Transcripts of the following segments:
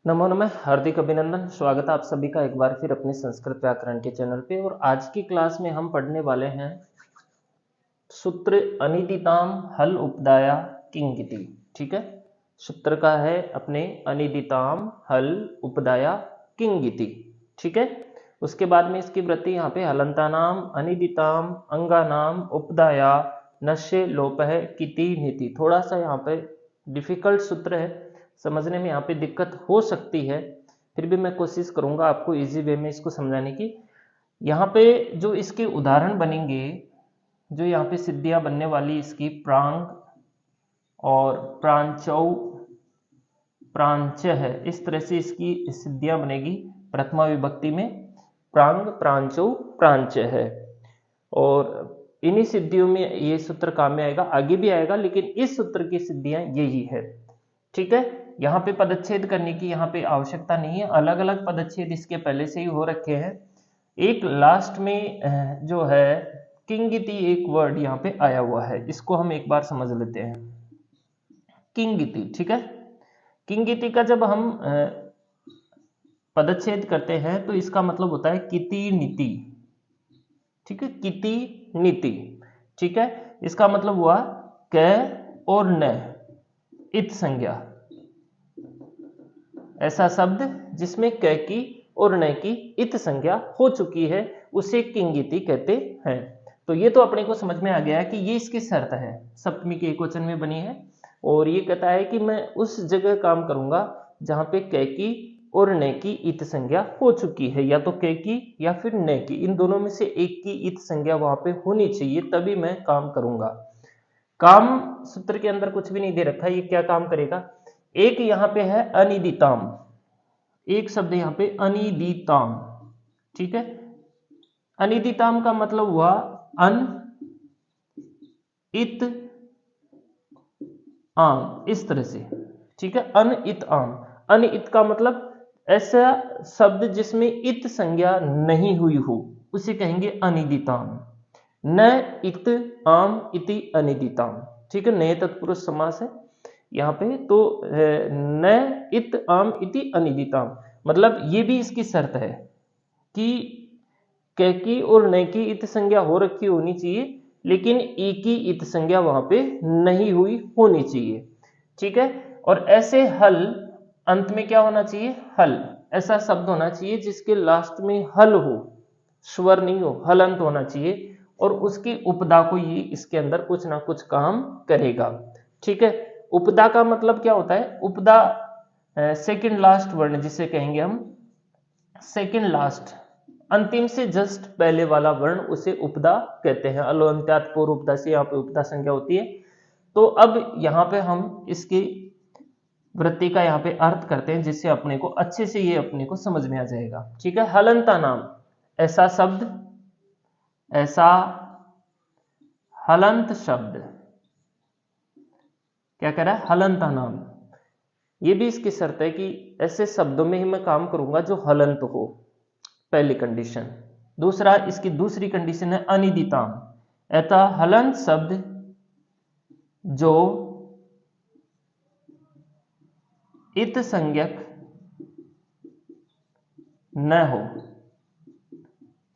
नमो नमः, हार्दिक अभिनंदन। स्वागत है आप सभी का एक बार फिर अपने संस्कृत व्याकरण के चैनल पे। और आज की क्लास में हम पढ़ने वाले हैं सूत्र अनिदिताम हल उपदाया किंगिति। ठीक है, सूत्र का है अपने अनिदिताम हल उपदाया किंगिति। ठीक है, उसके बाद में इसकी वृत्ति यहाँ पे हलंतानाम अनिदिताम अंगानाम उपदाया नश्य लोपः किति नीति। थोड़ा सा यहाँ पे डिफिकल्ट सूत्र है, समझने में यहाँ पे दिक्कत हो सकती है, फिर भी मैं कोशिश करूंगा आपको इजी वे में इसको समझाने की। यहाँ पे जो इसके उदाहरण बनेंगे, जो यहाँ पे सिद्धियां बनने वाली इसकी प्रांग और प्रांचौ प्रांच है, इस तरह से इसकी सिद्धियां बनेगी प्रथमा विभक्ति में। प्रांग प्रांचौ प्रांच है और इन्हीं सिद्धियों में ये सूत्र काम में आएगा, आगे भी आएगा, लेकिन इस सूत्र की सिद्धियां यही है। ठीक है, यहाँ पे पदच्छेद करने की यहाँ पे आवश्यकता नहीं है, अलग अलग पदच्छेद इसके पहले से ही हो रखे हैं। एक लास्ट में जो है किंगिति एक वर्ड यहाँ पे आया हुआ है, इसको हम एक बार समझ लेते हैं। किंगिति, ठीक है, किंगिति का जब हम पदच्छेद करते हैं तो इसका मतलब होता है किति नीति। ठीक है, किति नीति। ठीक है, इसका मतलब हुआ क और न इत संज्ञा, ऐसा शब्द जिसमें क की और न की इत संज्ञा हो चुकी है उसे किंगिति कहते हैं। तो ये तो अपने को समझ में आ गया कि ये इसकी शर्त है, सप्तमी के एकवचन में बनी है और ये कहता है कि मैं उस जगह काम करूंगा जहां पे क की और न की इत संज्ञा हो चुकी है, या तो क की या फिर न की, इन दोनों में से एक की इत संज्ञा वहां पे होनी चाहिए, तभी मैं काम करूंगा। काम सूत्र के अंदर कुछ भी नहीं दे रखा, ये क्या काम करेगा। एक यहाँ पे है अनिदिताम, एक शब्द यहाँ पे अनिदिताम। ठीक है, अनिदिताम का मतलब हुआ अन इत आम, इस तरह से। ठीक है, अन इत आम, अन इत का मतलब ऐसा शब्द जिसमें इत संज्ञा नहीं हुई हो उसे कहेंगे अनिदिताम। न इत आम इति अनिदिताम। ठीक है, नए तत्पुरुष समास है यहाँ पे, तो न इत आम इति अनिदिताम, मतलब ये भी इसकी शर्त है कि क की और न की इत संज्ञा हो रखी होनी चाहिए, लेकिन ई की इत संज्ञा वहां पे नहीं हुई होनी चाहिए। ठीक है, और ऐसे हल अंत में क्या होना चाहिए, हल, ऐसा शब्द होना चाहिए जिसके लास्ट में हल हो, स्वर नहीं हो, हलंत होना चाहिए, और उसकी उपदा को ये इसके अंदर कुछ ना कुछ काम करेगा। ठीक है, उपदा का मतलब क्या होता है, उपदा सेकंड लास्ट वर्ण जिसे कहेंगे हम, सेकंड लास्ट, अंतिम से जस्ट पहले वाला वर्ण उसे उपदा कहते हैं। अलोन्त्यात पूर्व उपदा से यहाँ पे उपदा संज्ञा होती है। तो अब यहाँ पे हम इसकी वृत्ति का यहाँ पे अर्थ करते हैं जिससे अपने को अच्छे से ये अपने को समझ में आ जाएगा। ठीक है, हलंता नाम, ऐसा शब्द, ऐसा हलंत शब्द, क्या कह रहा है, हलंता नाम। ये भी इसकी शर्त है कि ऐसे शब्दों में ही मैं काम करूंगा जो हलंत हो, पहली कंडीशन। दूसरा, इसकी दूसरी कंडीशन है अनिदिताम, ऐसा हलंत शब्द जो इत संज्ञक न हो।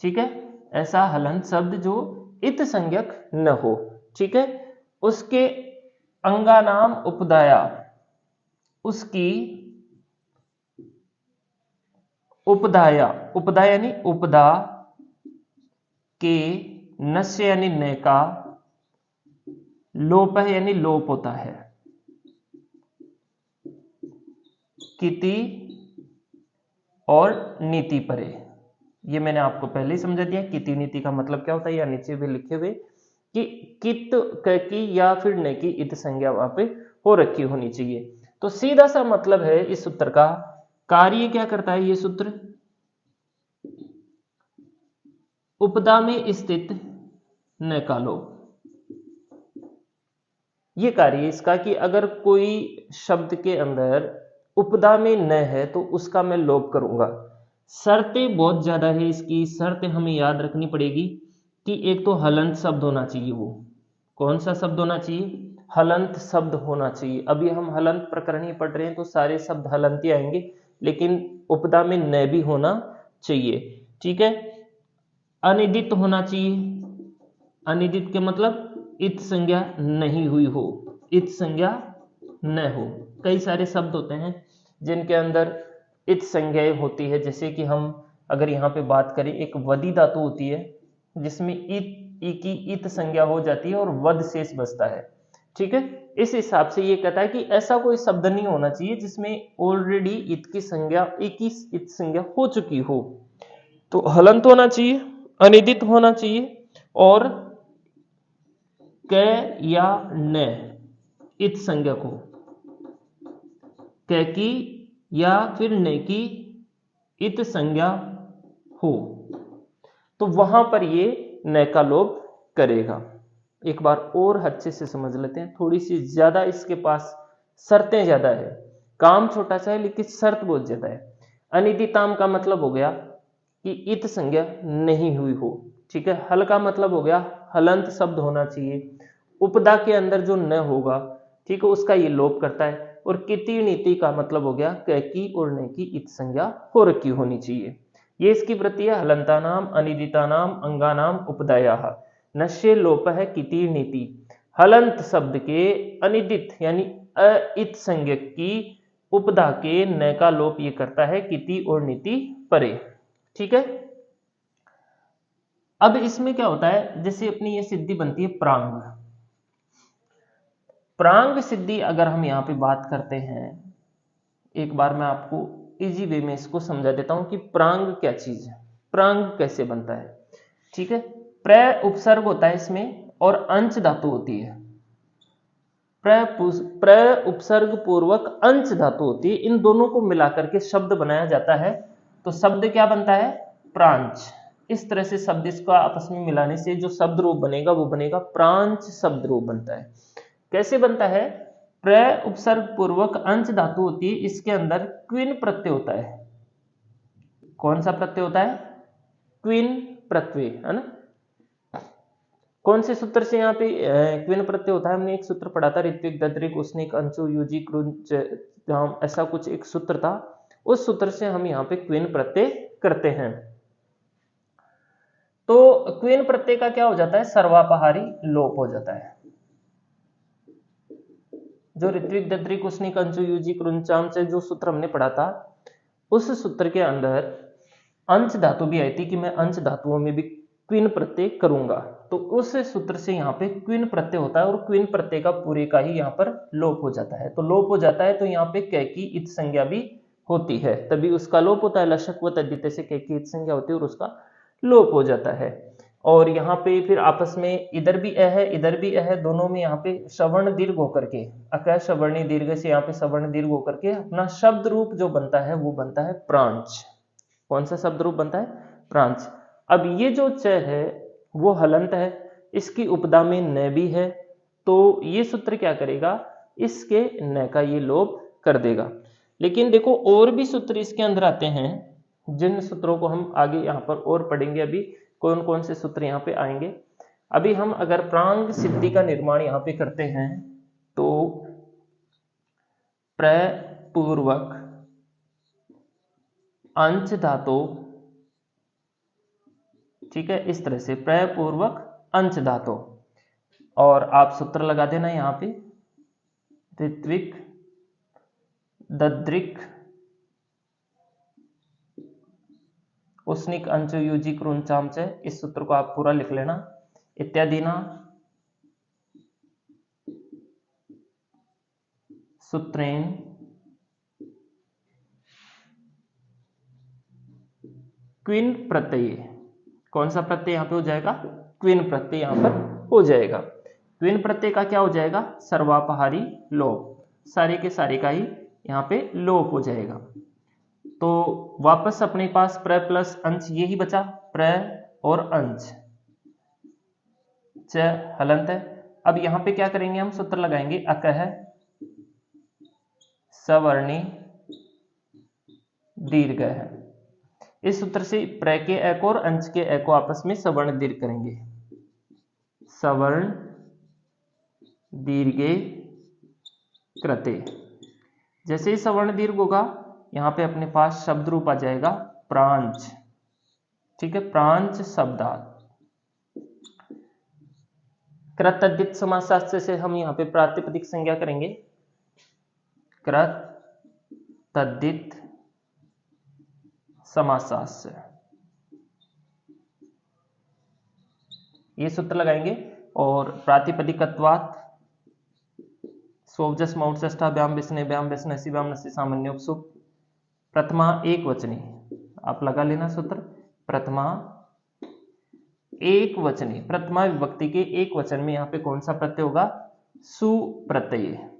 ठीक है, ऐसा हलंत शब्द जो इत संज्ञक न हो। ठीक है, उसके अंगानाम उपदाया, उसकी उपदाया, उपदा यानी उपदा के नस्य यानी न का लोप है यानी लोप होता है, किति और नीति परे। ये मैंने आपको पहले ही समझा दिया, किति नीति का मतलब क्या होता है, या नीचे भी लिखे हुए कि कित की या फिर न की इत संज्ञा वहां पे हो रखी होनी चाहिए। तो सीधा सा मतलब है इस सूत्र का, कार्य क्या करता है ये सूत्र, उपदा में स्थित न का लोप, ये कार्य इसका कि अगर कोई शब्द के अंदर उपदा में न है तो उसका मैं लोप करूंगा। शर्तें बहुत ज्यादा है इसकी, शर्तें हमें याद रखनी पड़ेगी कि एक तो हलंत शब्द होना चाहिए, वो कौन सा शब्द होना चाहिए, हलंत शब्द होना चाहिए। अभी हम हलंत प्रकरण ही पढ़ रहे हैं तो सारे शब्द हलंत ही आएंगे, लेकिन उपदा में न भी होना चाहिए। ठीक है, अनिदित होना चाहिए। अनिदित के मतलब इत संज्ञा नहीं हुई हो, इत संज्ञा न हो। कई सारे शब्द होते हैं जिनके अंदर इत संज्ञाएं होती है, जैसे कि हम अगर यहाँ पे बात करें, एक वदी धातु होती है जिसमें इत की इत संज्ञा हो जाती है और वद शेष बचता है। ठीक है, इस हिसाब से ये कहता है कि ऐसा कोई शब्द नहीं होना चाहिए जिसमें ऑलरेडी इत की संज्ञा इत संज्ञा हो चुकी हो। तो हलंत होना चाहिए, अनिदित होना चाहिए और क या न इत संज्ञा को, क की या फिर न की इत संज्ञा हो, तो वहां पर ये न का लोप करेगा। एक बार और अच्छे से समझ लेते हैं, थोड़ी सी ज्यादा इसके पास शर्तें ज्यादा है, काम छोटा सा है लेकिन शर्त बहुत ज्यादा है। अनिदिताम का मतलब हो गया कि इत संज्ञा नहीं हुई हो। ठीक है, हल का मतलब हो गया हलंत शब्द होना चाहिए, उपदा के अंदर जो न होगा, ठीक है, उसका ये लोप करता है। और किति नीति का मतलब हो गया क की और न की इत संज्ञा हो रखी होनी चाहिए। ये इसकी वृत्ति है। हलंतानाम अनिदितानाम अंगानाम उपदायाः नश्य लोप है किति नीति। हलंत शब्द के अनिदित यानी अइत संज्ञक की उपदा के न का लोप ये करता है किति और नीति परे। ठीक है, अब इसमें क्या होता है, जैसे अपनी ये सिद्धि बनती है प्रांग। प्रांग सिद्धि अगर हम यहाँ पे बात करते हैं, एक बार मैं आपको इजी वे में इसको समझा देता हूं कि प्रांग क्या चीज है, प्रांग कैसे बनता है। ठीक है, प्र उपसर्ग होता है इसमें और अंश धातु होती है। प्र उपसर्ग पूर्वक अंश धातु होती है, इन दोनों को मिलाकर के शब्द बनाया जाता है। तो शब्द क्या बनता है, प्रांच। इस तरह से शब्द इसको आपस में मिलाने से जो शब्द रूप बनेगा वो बनेगा प्रांच शब्द रूप बनता है। कैसे बनता है, प्र उपसर्ग पूर्वक अंश धातु होती है, इसके अंदर क्विन प्रत्यय होता है। कौन सा प्रत्यय होता है, क्विन प्रत्यय, है ना। कौन से सूत्र से यहाँ पे क्विन प्रत्यय होता है, हमने एक सूत्र पढ़ा था, ऋत्विक दद्रिक उसनिक अंशु युजी क्रुंच, ऐसा कुछ एक सूत्र था, उस सूत्र से हम यहाँ पे क्विन प्रत्यय करते हैं। तो क्विन प्रत्यय का क्या हो जाता है, सर्वापहारी लोप हो जाता है। जो ऋत्विक दद्रिक उसनिक अंशु युजी क्रुंचाम से जो सूत्र हमने पढ़ा था, उस सूत्र के अंदर अंश धातु भी आई थी कि मैं अंश धातुओं में भी क्विन प्रत्यय करूंगा। तो उस सूत्र से यहाँ पे क्विन प्रत्यय होता है और क्विन प्रत्यय का पूरे का ही यहाँ पर लोप हो जाता है। तो लोप हो जाता है तो यहाँ पे कै की इत संज्ञा भी होती है, तभी उसका लोप होता है। लशक व तद्धित से कै की इत संज्ञा होती है और उसका लोप हो जाता है। और यहाँ पे फिर आपस में इधर भी अ है इधर भी अ है, दोनों में यहाँ पे सवर्ण दीर्घ होकर के अक सवर्णी दीर्घ से यहाँ पे सवर्ण दीर्घ होकर के अपना शब्द रूप जो बनता है वो बनता है प्रांच। कौन सा शब्द रूप बनता है, प्रांच। अब ये जो च है वो हलंत है, इसकी उपदा में न भी है, तो ये सूत्र क्या करेगा, इसके न का ये लोप कर देगा। लेकिन देखो और भी सूत्र इसके अंदर आते हैं, जिन सूत्रों को हम आगे यहाँ पर और पढ़ेंगे। अभी कौन कौन से सूत्र यहाँ पे आएंगे। अभी हम अगर प्रांग सिद्धि का निर्माण यहाँ पे करते हैं तो प्रपूर्वक अंश धातु, ठीक है, इस तरह से प्रपूर्वक अंश धातु, और आप सूत्र लगा देना यहाँ पे ऋत्विक दद्रिक उसनिक अंशु युजी क्रुंचाम से, इस सूत्र को आप पूरा लिख लेना। इत्यादि ना सूत्रेन क्विन प्रत्यय, कौन सा प्रत्यय यहाँ पे हो जाएगा, क्विन प्रत्यय यहाँ पर हो जाएगा। क्विन प्रत्यय का क्या हो जाएगा, सर्वापहारी लोप, सारे के सारे का ही यहाँ पे लोप हो जाएगा। तो वापस अपने पास प्र प्लस अंश यही बचा, प्र और अंश, च हलंत है। अब यहाँ पे क्या करेंगे, हम सूत्र लगाएंगे अकह सवर्णी दीर्घ है। इस सूत्र से प्र के ए को और अंश के ए को आपस में सवर्ण दीर्घ करेंगे, सवर्ण दीर्घे कृते। जैसे ही सवर्ण दीर्घ होगा यहाँ पे अपने पास शब्द रूप आ जाएगा प्रांच। ठीक है, प्रांच शब्दार्थ। कृतद्धित समासास्य से हम यहाँ पे प्रातिपदिक संज्ञा करेंगे। कृतद्धित समासास्य, ये सूत्र लगाएंगे। और प्रातिपदिकत्वात् स्वोवजस मौर्चष्टाभ्याम विष्णेभ्याम विष्णसीभ्याम नस्य सामान्योक सुप प्रथमा एक वचनी, आप लगा लेना सूत्र। प्रथमा एक वचनी, प्रथमा विभक्ति के एक वचन में यहाँ पे कौन सा प्रत्यय होगा? सु प्रत्यय।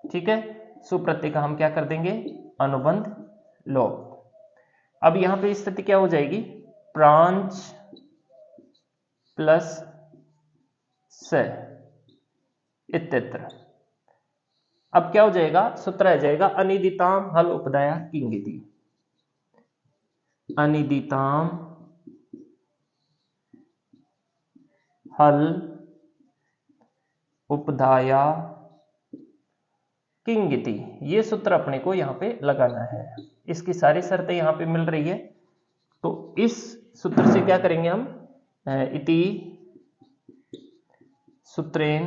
ठीक है, सु प्रत्यय का हम क्या कर देंगे? अनुबंध लोप। अब यहाँ पे स्थिति क्या हो जाएगी? प्रांच प्लस से इत्यत्र। अब क्या हो जाएगा? सूत्र आ जाएगा अनिदिताम हल उपदाया किंगिति। अनिदिताम हल उपदाया किंगिति, ये सूत्र अपने को यहां पे लगाना है। इसकी सारी शर्तें यहां पे मिल रही है, तो इस सूत्र से क्या करेंगे हम? इति सूत्रेण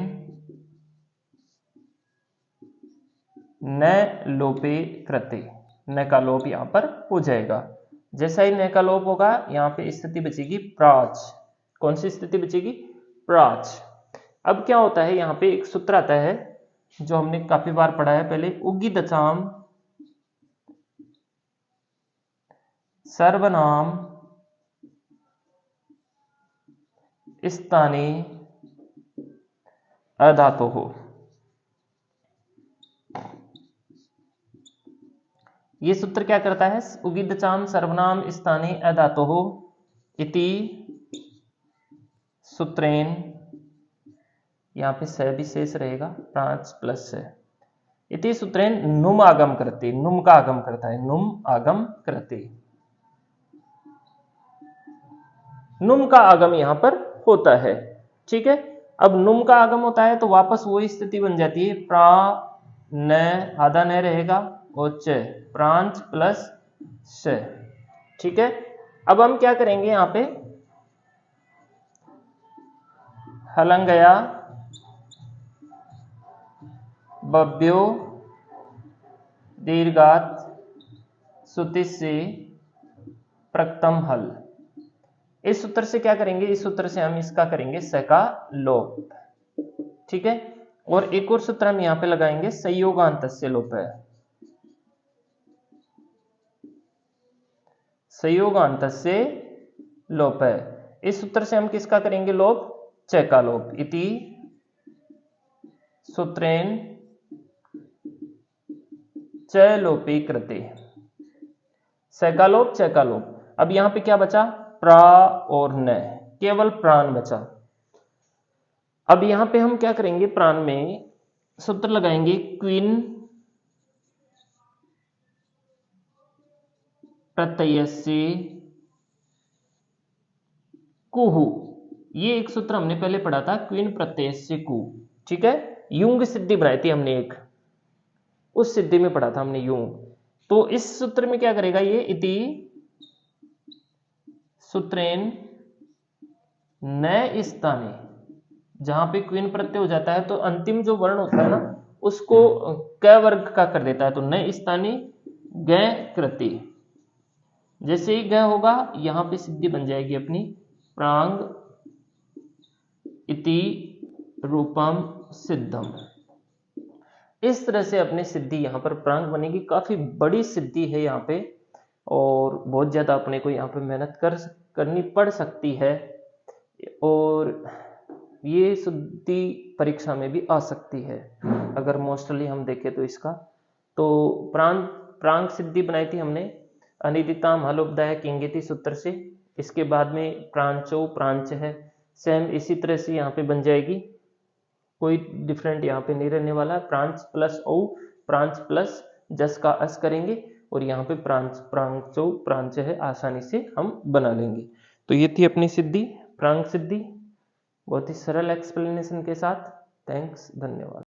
न लोपे कृते, न का लोप यहां पर हो जाएगा। जैसा ही न का लोप होगा, यहां पे स्थिति बचेगी प्राच। कौन सी स्थिति बचेगी? प्राच। अब क्या होता है, यहां पे एक सूत्र आता है जो हमने काफी बार पढ़ा है पहले, उगिदचाम सर्वनाम स्थाने अधातु हो। ये सूत्र क्या करता है? उगिदचाम सर्वनाम स्थाने अधातु हो इति सूत्रेण, यहां पे स भी शेष रहेगा, प्रांच प्लस से, इति सूत्रेण नुम आगम करते, नुम का आगम करता है, नुम आगम करते, नुम का आगम यहां पर होता है। ठीक है, अब नुम का आगम होता है तो वापस वही स्थिति बन जाती है, प्रा न, आधा न रहेगा और च, प्रांच प्लस स। ठीक है, अब हम क्या करेंगे? यहां पे हलंगया बब्यो दीर्घात सुति से प्रक्तम हल, इस सूत्र से क्या करेंगे? इस सूत्र से हम इसका करेंगे स का लोप। ठीक है, और एक और सूत्र हम यहां पे लगाएंगे, संयोगांतस्य लोप है, संयोगांतस्य लोप है। इस सूत्र से हम किसका करेंगे लोप? च का लोप। इति सूत्रेण च लोपे कृते, स का लोप च का लोप। अब यहां पे क्या बचा? प्रा और न, केवल प्राण बचा। अब यहां पे हम क्या करेंगे? प्राण में सूत्र लगाएंगे क्वीन प्रत्ययस्य कुहु, ये एक सूत्र हमने पहले पढ़ा था, क्वीन प्रत्ययस्य कु। ठीक है, युंग सिद्धि बनाई थी हमने एक, उस सिद्धि में पढ़ा था हमने युंग। तो इस सूत्र में क्या करेगा ये? इति सूत्रेण न स्थाने, जहां पे क्वीन प्रत्यय हो जाता है तो अंतिम जो वर्ण होता है ना, उसको क वर्ग का कर देता है, तो न स्थाने ग कृते। जैसे ही ग होगा, यहां पे सिद्धि बन जाएगी अपनी प्रांग इति रूपम सिद्धम। इस तरह से अपनी सिद्धि यहां पर प्रांग बनेगी। काफी बड़ी सिद्धि है यहां पे, और बहुत ज्यादा अपने को यहां पे मेहनत करनी पड़ सकती है, और ये सिद्धि परीक्षा में भी आ सकती है अगर मोस्टली हम देखें तो इसका। तो प्रांग सिद्धि बनाई थी हमने अनिदिताम हल उपदाय किंगिति सूत्र से। इसके बाद में प्रांचो प्रांच है, सेम इसी तरह से यहाँ पे बन जाएगी, कोई डिफरेंट यहाँ पे नहीं रहने वाला। प्रांच प्लस ओ, प्रांच प्लस जस का अस करेंगे, और यहाँ पे प्रांचो प्रांच है, आसानी से हम बना लेंगे। तो ये थी अपनी सिद्धि, प्रांग सिद्धि, बहुत ही सरल एक्सप्लेनेशन के साथ। थैंक्स, धन्यवाद।